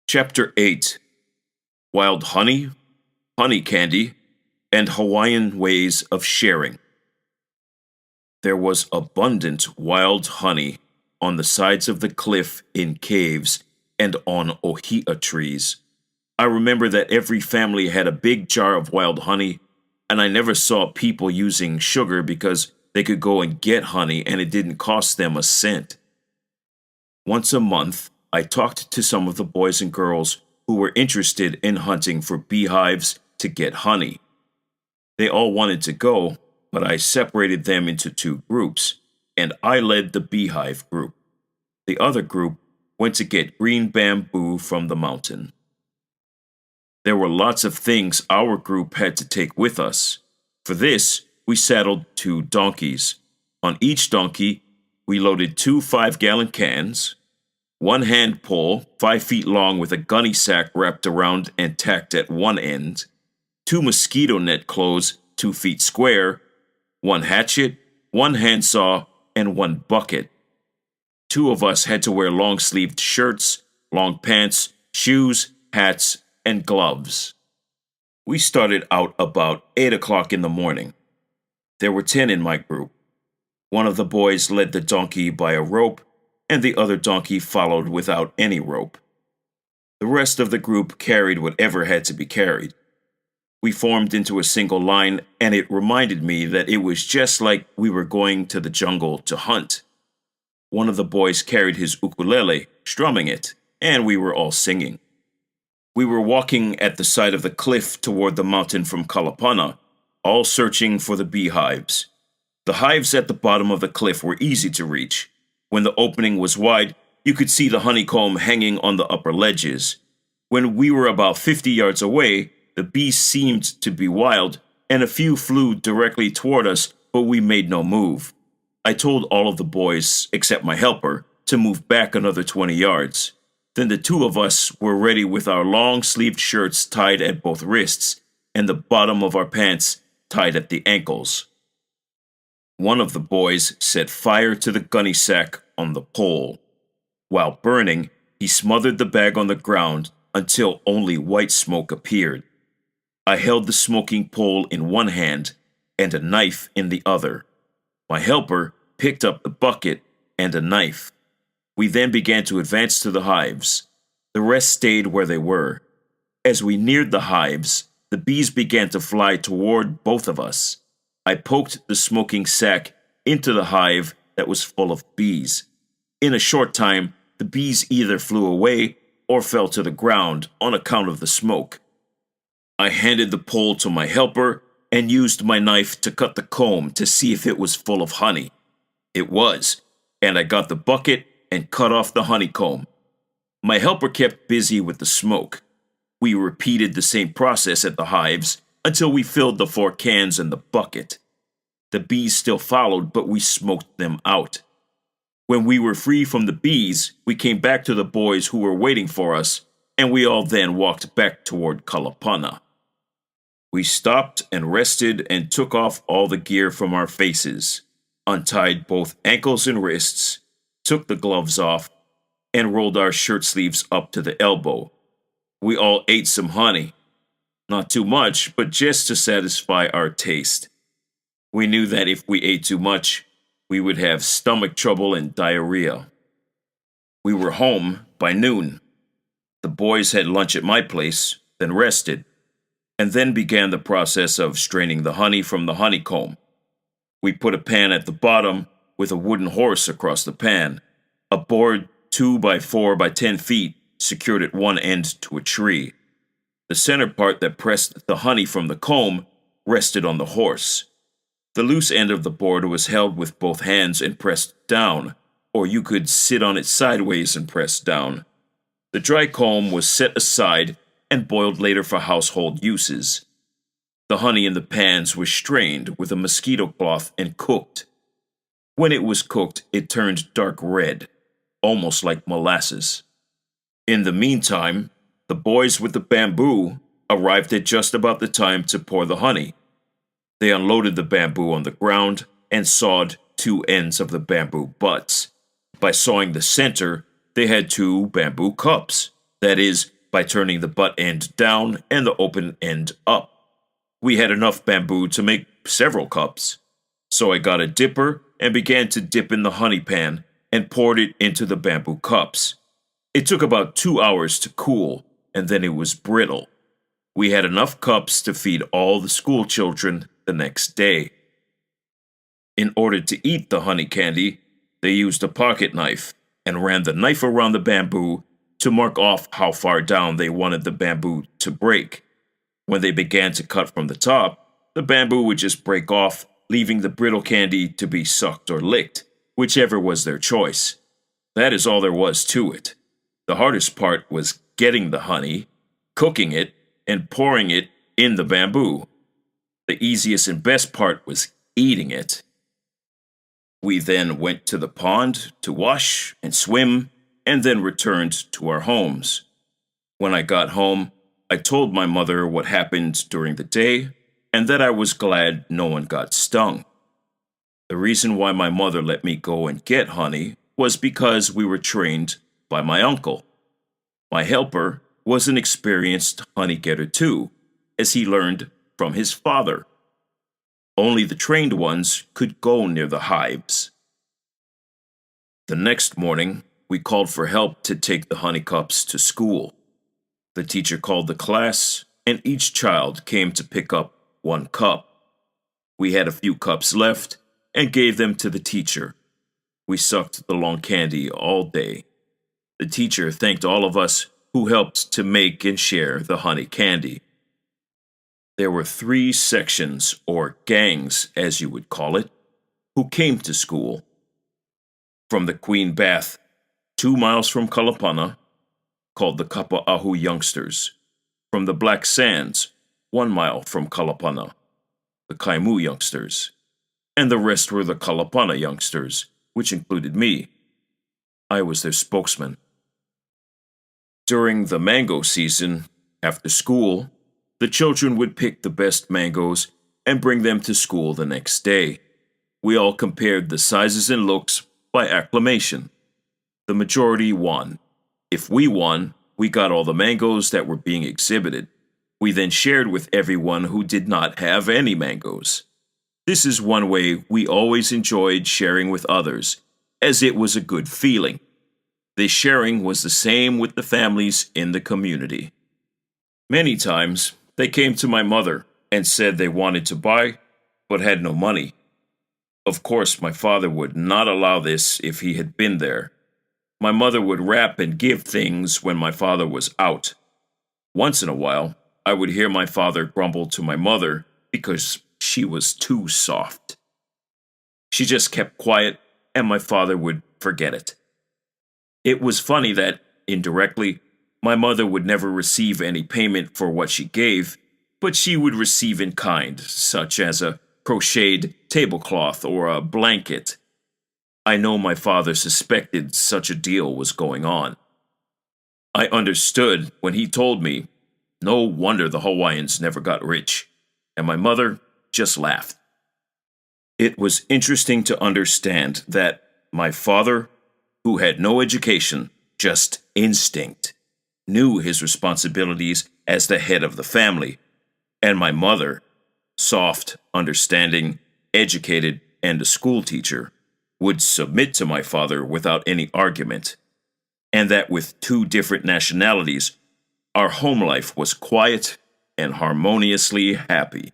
Chapter 8 Wild Honey, Honey Candy, and Hawaiian Ways of Sharing. There was abundant wild honey on the sides of the cliff, in caves, and on ohia trees. I remember that every family had a big jar of wild honey, and I never saw people using sugar because they could go and get honey and it didn't cost them a cent. Once a month, I talked to some of the boys and girls who were interested in hunting for beehives to get honey. They all wanted to go, but I separated them into two groups, and I led the beehive group. The other group went to get green bamboo from the mountain. There were lots of things our group had to take with us. For this, we saddled 2 donkeys. On each donkey, we loaded 2 5-gallon cans, 1 hand pole 5 feet long with a gunny sack wrapped around and tacked at one end, 2 mosquito net clothes 2 feet square, 1 hatchet, 1 handsaw, and 1 bucket. 2 of us had to wear long-sleeved shirts, long pants, shoes, hats, and gloves. We started out about 8 o'clock in the morning. There were 10 in my group. One of the boys led the donkey by a rope, and the other donkey followed without any rope. The rest of the group carried whatever had to be carried. We formed into a single line, and it reminded me that it was just like we were going to the jungle to hunt. One of the boys carried his ukulele, strumming it, and we were all singing. We were walking at the side of the cliff toward the mountain from Kalapana, all searching for the beehives. The hives at the bottom of the cliff were easy to reach. When the opening was wide, you could see the honeycomb hanging on the upper ledges. When we were about 50 yards away, the bees seemed to be wild, and a few flew directly toward us, but we made no move. I told all of the boys, except my helper, to move back another 20 yards. Then the 2 of us were ready with our long-sleeved shirts tied at both wrists, and the bottom of our pants tied at the ankles. One of the boys set fire to the gunny sack on the pole. While burning, he smothered the bag on the ground until only white smoke appeared. I held the smoking pole in one hand and a knife in the other. My helper picked up the bucket and a knife. We then began to advance to the hives. The rest stayed where they were. As we neared the hives, the bees began to fly toward both of us. I poked the smoking sack into the hive that was full of bees. In a short time, the bees either flew away or fell to the ground on account of the smoke. I handed the pole to my helper and used my knife to cut the comb to see if it was full of honey. It was, and I got the bucket and cut off the honeycomb. My helper kept busy with the smoke. We repeated the same process at the hives until we filled the 4 cans in the bucket. The bees still followed, but we smoked them out. When we were free from the bees, we came back to the boys who were waiting for us, and we all then walked back toward Kalapana. We stopped and rested and took off all the gear from our faces, untied both ankles and wrists, took the gloves off, and rolled our shirt sleeves up to the elbow. We all ate some honey. Not too much, but just to satisfy our taste. We knew that if we ate too much, we would have stomach trouble and diarrhea. We were home by noon. The boys had lunch at my place, then rested, and then began the process of straining the honey from the honeycomb. We put a pan at the bottom with a wooden horse across the pan. A board 2 by 4 by 10 feet secured at one end to a tree. The center part that pressed the honey from the comb rested on the horse. The loose end of the board was held with both hands and pressed down, or you could sit on it sideways and press down. The dry comb was set aside and boiled later for household uses. The honey in the pans was strained with a mosquito cloth and cooked. When it was cooked, it turned dark red, almost like molasses. In the meantime, the boys with the bamboo arrived at just about the time to pour the honey. They unloaded the bamboo on the ground and sawed 2 ends of the bamboo butts. By sawing the center, they had 2 bamboo cups. That is, by turning the butt end down and the open end up. We had enough bamboo to make several cups. So I got a dipper and began to dip in the honey pan and poured it into the bamboo cups. It took about 2 hours to cool, and then it was brittle. We had enough cups to feed all the school children the next day. In order to eat the honey candy, they used a pocket knife and ran the knife around the bamboo to mark off how far down they wanted the bamboo to break. When they began to cut from the top, the bamboo would just break off, leaving the brittle candy to be sucked or licked, whichever was their choice. That is all there was to it. The hardest part was getting the honey, cooking it, and pouring it in the bamboo. The easiest and best part was eating it. We then went to the pond to wash and swim, and then returned to our homes. When I got home, I told my mother what happened during the day, and that I was glad no one got stung. The reason why my mother let me go and get honey was because we were trained by my uncle. My helper was an experienced honey getter too, as he learned from his father. Only the trained ones could go near the hives. The next morning, we called for help to take the honey cups to school. The teacher called the class, and each child came to pick up 1 cup. We had a few cups left and gave them to the teacher. We sucked the long candy all day. The teacher thanked all of us who helped to make and share the honey candy. There were 3 sections, or gangs as you would call it, who came to school. From the Queen Bath, 2 miles from Kalapana, called the Kapa'ahu Youngsters. From the Black Sands, 1 mile from Kalapana, the Kaimu Youngsters. And the rest were the Kalapana Youngsters, which included me. I was their spokesman. During the mango season, after school, the children would pick the best mangoes and bring them to school the next day. We all compared the sizes and looks by acclamation. The majority won. If we won, we got all the mangoes that were being exhibited. We then shared with everyone who did not have any mangoes. This is one way we always enjoyed sharing with others, as it was a good feeling. This sharing was the same with the families in the community. Many times, they came to my mother and said they wanted to buy, but had no money. Of course, my father would not allow this if he had been there. My mother would wrap and give things when my father was out. Once in a while, I would hear my father grumble to my mother because she was too soft. She just kept quiet, and my father would forget it. It was funny that, indirectly, my mother would never receive any payment for what she gave, but she would receive in kind, such as a crocheted tablecloth or a blanket. I know my father suspected such a deal was going on. I understood when he told me, no wonder the Hawaiians never got rich, and my mother just laughed. It was interesting to understand that my father, who had no education, just instinct, knew his responsibilities as the head of the family, and my mother, soft, understanding, educated, and a school teacher, would submit to my father without any argument, and that with 2 different nationalities, our home life was quiet and harmoniously happy.